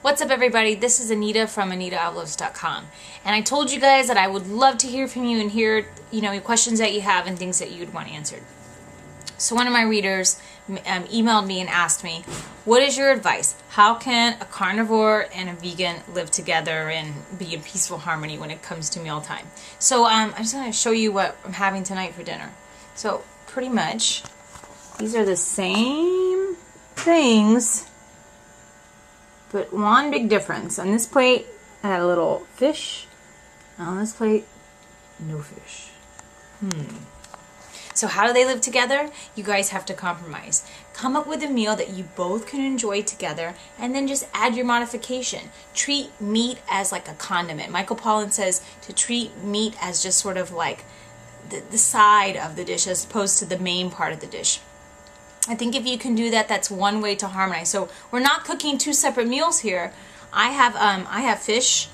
What's up, everybody? This is Anita from AnitaOutloves.com, and I told you guys that I would love to hear from you and hear, questions that you have and things that you'd want answered. So one of my readers emailed me and asked me, what is your advice? How can a carnivore and a vegan live together and be in peaceful harmony when it comes to mealtime? So I just want to show you what I'm having tonight for dinner. So pretty much, these are the same things, but one big difference. On this plate, I had a little fish. On this plate, no fish. So how do they live together? You guys have to compromise. Come up with a meal that you both can enjoy together, and then just add your modification. Treat meat as like a condiment. Michael Pollan says to treat meat as just sort of like the side of the dish as opposed to the main part of the dish. I think if you can do that, that's one way to harmonize. So we're not cooking two separate meals here. I have fish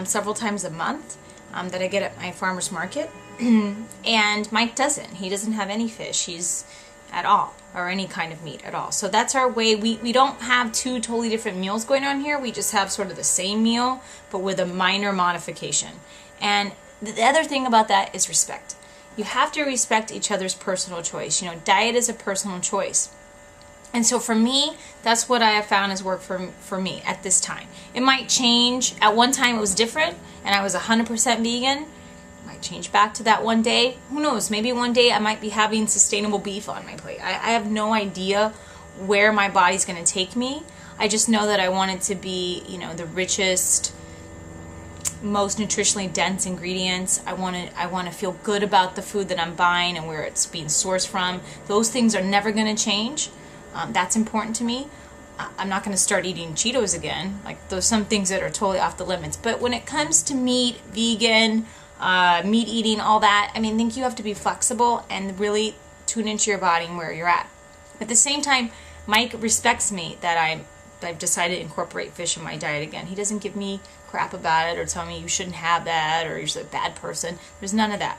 several times a month that I get at my farmer's market, and Mike doesn't. He doesn't have any fish. He's at all, or any kind of meat at all. So that's our way. We don't have two totally different meals going on here. We just have sort of the same meal, but with a minor modification. And the other thing about that is respect. You have to respect each other's personal choice. Diet is a personal choice. And so for me, that's what I have found has worked for me at this time. It might change. At one time it was different, and I was 100% vegan. It might change back to that one day. Who knows? Maybe one day I might be having sustainable beef on my plate. I have no idea where my body's going to take me. I just know that I want it to be, the richest, most nutritionally dense ingredients. I want to feel good about the food that I'm buying and where it's being sourced from. Those things are never going to change. That's important to me. I'm not going to start eating Cheetos again. Like, there's some things that are totally off the limits. But when it comes to meat, vegan, meat eating, all that, I think you have to be flexible and really tune into your body and where you're at. At the same time, Mike respects me that I've decided to incorporate fish in my diet again. He doesn't give me crap about it or tell me you shouldn't have that or you're a bad person. There's none of that.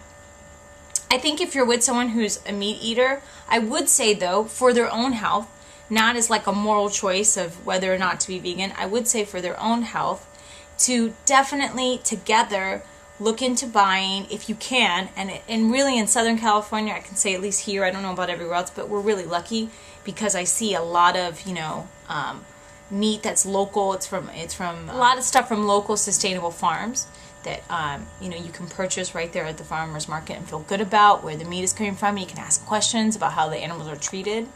I think if you're with someone who's a meat eater, I would say, though, for their own health, not as like a moral choice of whether or not to be vegan, I would say for their own health, to definitely together look into buying, if you can, and really in Southern California, I can say at least here, I don't know about everywhere else, but we're really lucky because I see a lot of, meat that's local. It's from a lot of stuff from local sustainable farms that you can purchase right there at the farmer's market and feel good about where the meat is coming from. You can ask questions about how the animals are treated.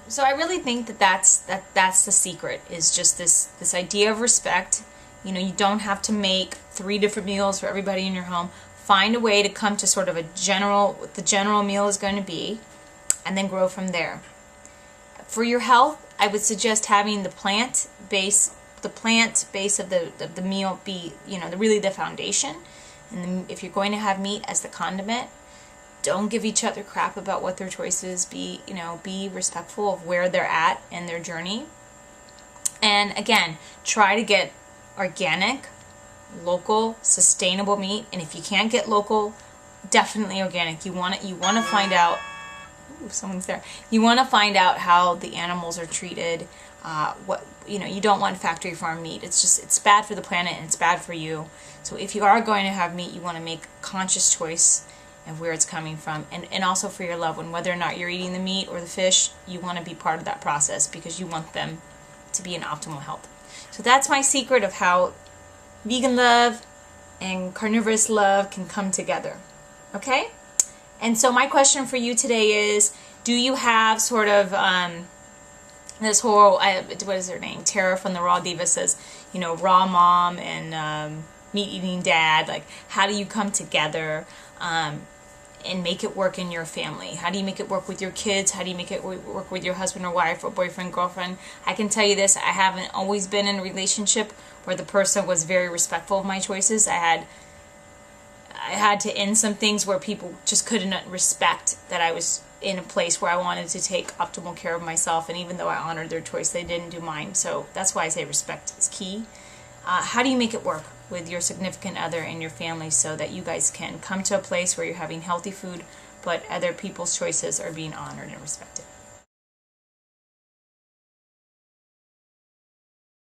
So I really think that's the secret, is just this idea of respect. You don't have to make 3 different meals for everybody in your home. Find a way to come to sort of what the general meal is going to be, and then grow from there. For your health, I would suggest having the plant base of the meal be, really the foundation. And then if you're going to have meat as the condiment, don't give each other crap about what their choices be. Be respectful of where they're at in their journey. And again, try to get organic, local, sustainable meat. And if you can't get local, definitely organic. You want to find out. Ooh, someone's there. You want to find out how the animals are treated. You don't want factory farm meat. It's bad for the planet and it's bad for you. So if you are going to have meat, you want to make a conscious choice of where it's coming from, and also for your loved one, whether or not you're eating the meat or the fish, you want to be part of that process because you want them to be in optimal health. So that's my secret of how vegan love and carnivorous love can come together. Okay? And so my question for you today is, do you have sort of this whole, what is her name? Tara from the Raw Diva says, raw mom and meat eating dad. Like, how do you come together and make it work in your family? How do you make it work with your kids? How do you make it work with your husband or wife or boyfriend, girlfriend? I can tell you this, I haven't always been in a relationship where the person was very respectful of my choices. I had to end some things where people just couldn't respect that I was in a place where I wanted to take optimal care of myself, and even though I honored their choice, they didn't do mine. So that's why I say respect is key. How do you make it work with your significant other and your family so that you guys can come to a place where you're having healthy food, but other people's choices are being honored and respected?